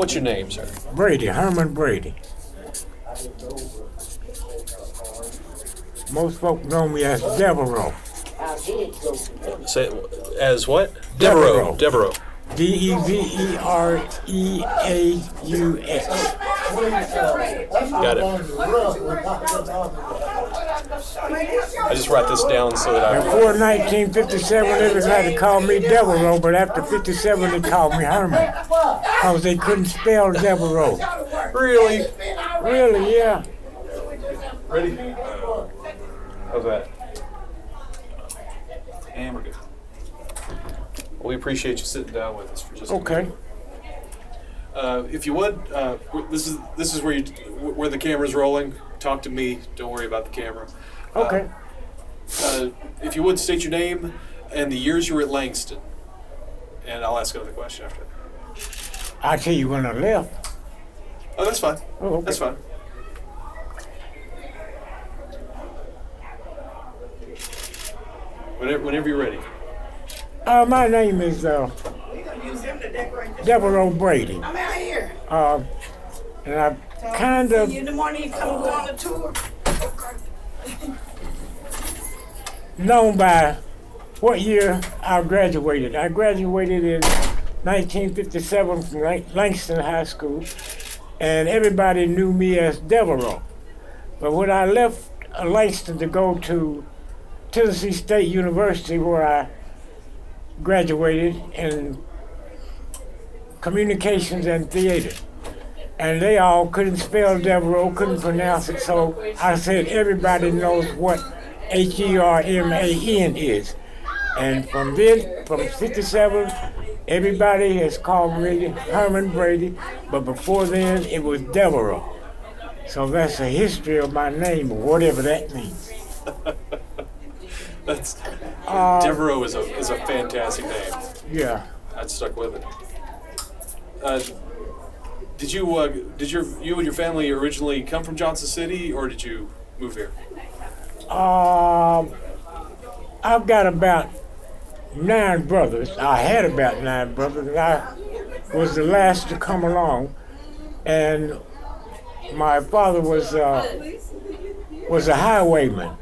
What's your name, sir? Brady, Herman Brady. Most folk know me as Devereaux. Say as what? Devereaux. Devereaux. Devereaux. Got it. I just write this down so that I. Before 1957, everybody called me Devereaux, but after 57, they called me Herman. Because they couldn't spell Devereaux. Really? Really, yeah. Ready? How's that? And we're good. Well, we appreciate you sitting down with us for just a minute. If you would, this is where the camera's rolling. Talk to me. Don't worry about the camera. Okay. If you would, state your name and the years you were at Langston, and I'll ask another question after. I'll tell you when I left. Oh, that's fine. Oh, okay. That's fine. Whenever you're ready. My name is Devereaux Brady. I'm out here. And I kind of. See you in the morning. You come go on the tour. Known by what year I graduated. I graduated in 1957 from Langston High School, and everybody knew me as Devereaux. But when I left Langston to go to Tennessee State University, where I graduated in communications and theater, and they all couldn't spell Devereaux, couldn't pronounce it, so I said everybody knows what Herman is. And from then, from 57, everybody has called me Herman Brady, but before then it was Devereaux. So that's the history of my name, or whatever that means. That's Devereaux is a fantastic name. Yeah. I stuck with it. Did you and your family originally come from Johnson City, or did you move here? I've got about 9 brothers. I had about 9 brothers. I was the last to come along, and my father was a highwayman.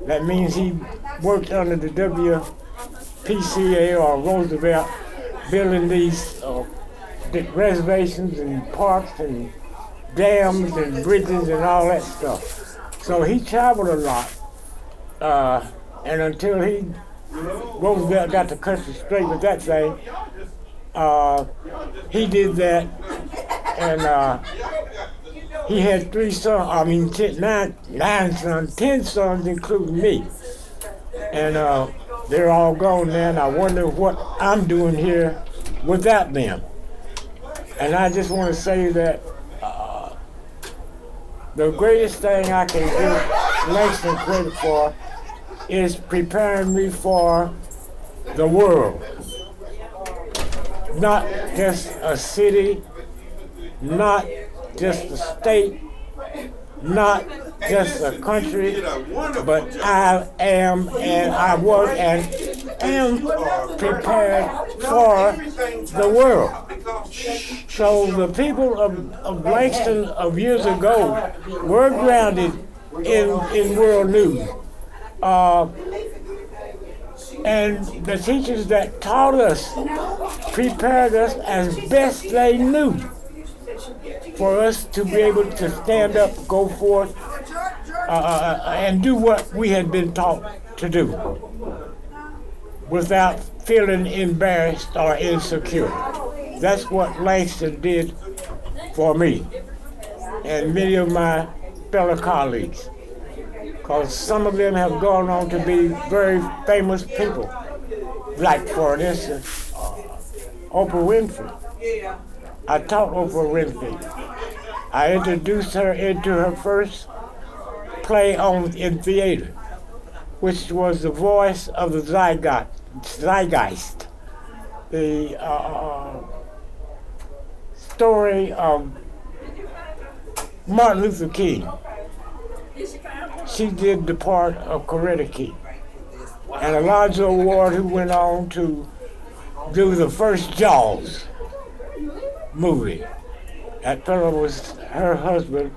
That means he worked under the WPCA or Roosevelt, building these reservations and parks and dams and bridges and all that stuff. So he traveled a lot, and until Roosevelt got the country straight with that thing, he did that, and he had 9 sons, 10 sons, including me. And they're all gone now, and I wonder what I'm doing here without them. And I just want to say that the greatest thing I can give Langston credit for is preparing me for the world. Not just a city, not just a state, not just a country, but I am and I was and am prepared for the world. So the people of Langston of years ago were grounded in world news. And the teachers that taught us prepared us as best they knew for us to be able to stand up, go forth, and do what we had been taught to do without feeling embarrassed or insecure. That's what Langston did for me and many of my fellow colleagues, because some of them have gone on to be very famous people, like, for instance, Opera Winfrey. I taught Opera Winfrey. I introduced her into her first play in theater, which was The Voice of the Zeitgeist, the story of Martin Luther King. She did the part of Coretta King. And Alonzo Ward, who went on to do the first Jaws movie. That fellow was her husband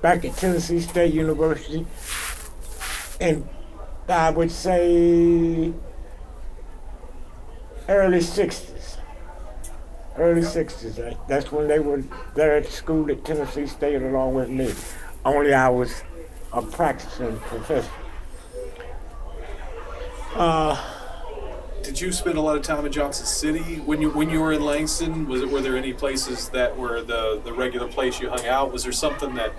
back at Tennessee State University. And I would say early 60s. Early 60s. That's when they were there at school at Tennessee State along with me. Only I was a practicing professor. Did you spend a lot of time in Johnson City when you were in Langston? Were there any places that were the regular place you hung out? Was there something that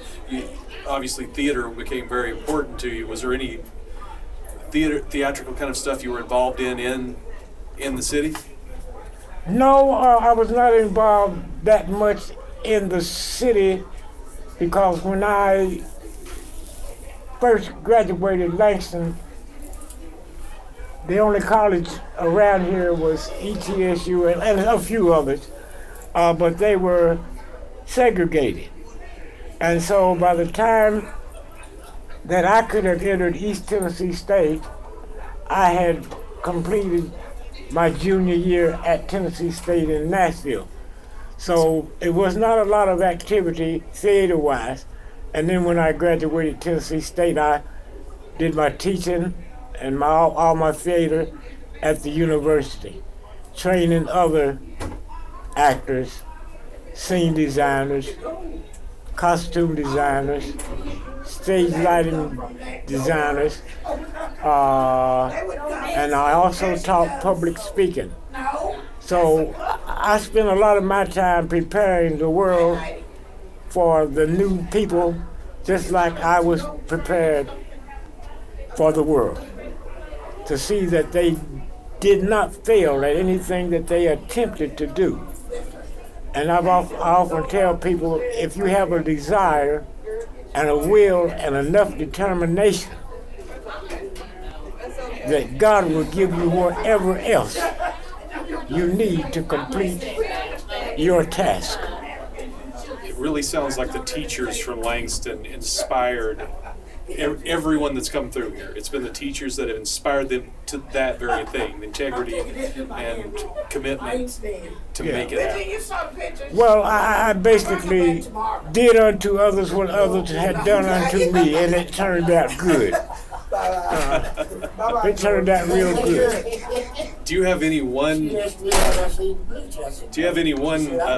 obviously theater became very important to you? Was there any theatrical kind of stuff you were involved in the city? No, I was not involved that much in the city because when I first graduated Langston, the only college around here was ETSU and a few others, but they were segregated. And so by the time that I could have entered East Tennessee State, I had completed my junior year at Tennessee State in Nashville. So it was not a lot of activity theater-wise. And then when I graduated Tennessee State, I did my teaching and all my theater at the university, training other actors, scene designers, costume designers, stage lighting designers, and I also taught public speaking. So I spent a lot of my time preparing the world for the new people, just like I was prepared for the world, to see that they did not fail at anything that they attempted to do. And I often tell people, if you have a desire and a will and enough determination, that God will give you whatever else you need to complete your task. It really sounds like the teachers from Langston inspired everyone that's come through here. It's been the teachers that have inspired them to that very thing, integrity and commitment to make it happen. Well, I basically did unto others what others had done unto me, and it turned out good. It turned out real good. Do you have any one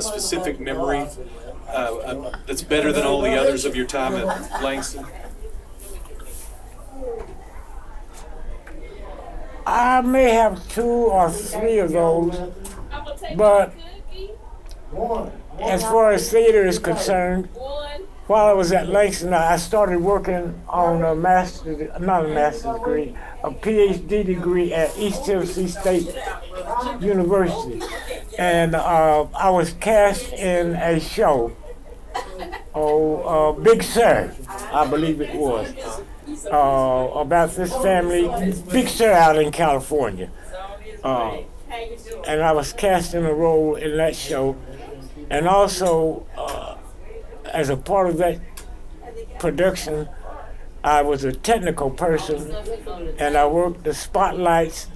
specific memory that's better than all the others of your time at Langston? I may have 2 or 3 of those, but as far as theater is concerned, while I was at Langston, I started working on a PhD degree at East Tennessee State University. And I was cast in a show, Big Sur, I believe it was, about this family, Big Sur out in California. And I was cast in a role in that show. And also, as a part of that production, I was a technical person, and I worked the spotlights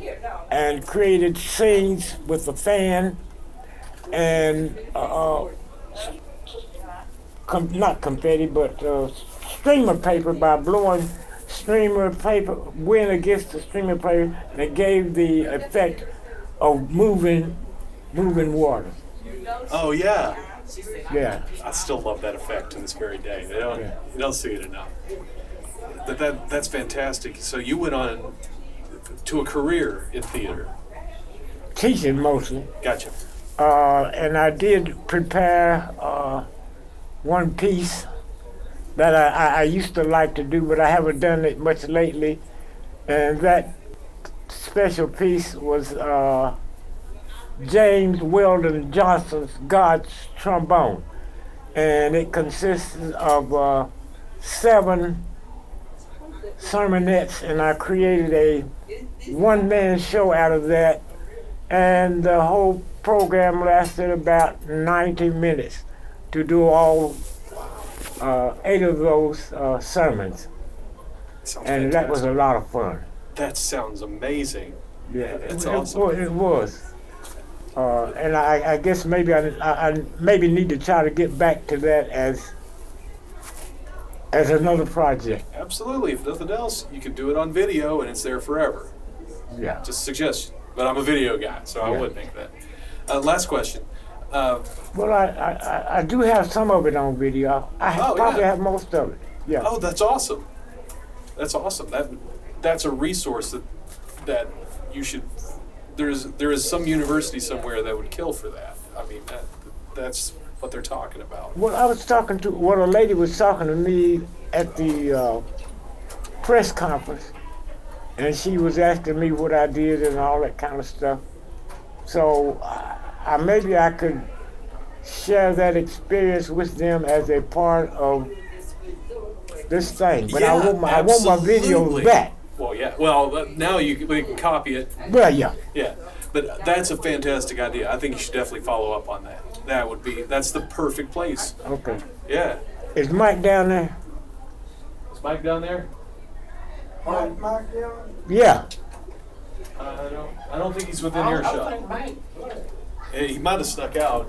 and created scenes with the fan and not confetti, but streamer paper, by blowing streamer paper, wind against the streamer paper, and it gave the effect of moving water. Oh yeah. Yeah. I still love that effect to this very day. You don't see it enough. That's fantastic. So you went on to a career in theater. Teaching mostly. Gotcha. And I did prepare one piece that I used to like to do, but I haven't done it much lately. And that special piece was James Weldon Johnson's God's Trombone. And it consists of 7 sermonettes, and I created a one-man show out of that. And the whole program lasted about 90 minutes to do all 8 of those sermons. And that was a lot of fun. That sounds amazing. Yeah, That's awesome. It was. And I guess maybe I maybe need to try to get back to that as another project. Absolutely. If nothing else, you can do it on video and it's there forever. Yeah. Just a suggestion. But I'm a video guy, so I would think that. Last question. Well, I do have some of it on video. I probably have most of it. Yeah. Oh, that's awesome. That's awesome. That's a resource that you should. There is some university somewhere that would kill for that. I mean, that's what they're talking about. Well, I was talking to a lady was talking to me at the press conference, and she was asking me what I did and all that kind of stuff. So maybe I could share that experience with them as a part of this thing. But I want my videos back. Well, yeah. Well, now we can copy it. Well, yeah. Yeah. But that's a fantastic idea. I think you should definitely follow up on that. That's the perfect place. Okay. Yeah. Is Mike down there? Is Mike down there? Mike down? Yeah. I don't think he's within earshot. He might have snuck out.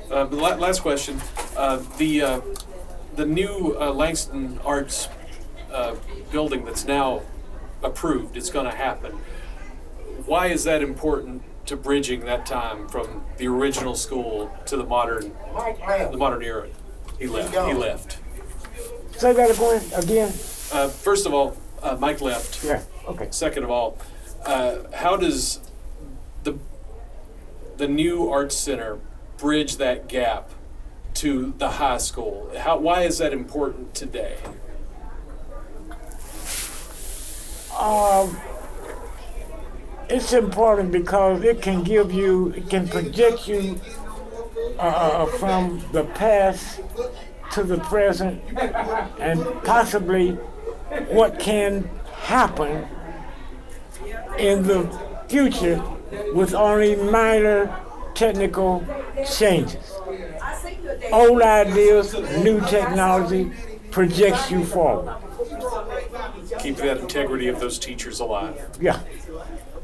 But last question. The new Langston Arts building that's now approved, it's going to happen. Why is that important to bridging that time from the original school to the modern era? He left. Say that again. First of all, Mike left. Yeah. Okay. Second of all, how does the new Arts Center bridge that gap to the high school? Why is that important today? It's important because it can project you from the past to the present and possibly what can happen in the future with only minor technical changes. Old ideas, new technology projects you forward. Keep that integrity of those teachers alive. Yeah.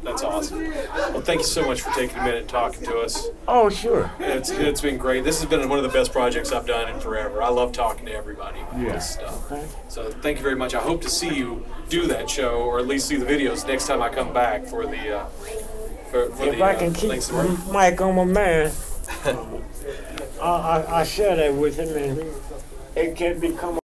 That's awesome. Well, thank you so much for taking a minute and talking to us. Oh, sure. It's been great. This has been one of the best projects I've done in forever. I love talking to everybody about this stuff. Okay. So thank you very much. I hope to see you do that show, or at least see the videos next time I come back for the if I can keep Mike on my man, I share that with him, and it can become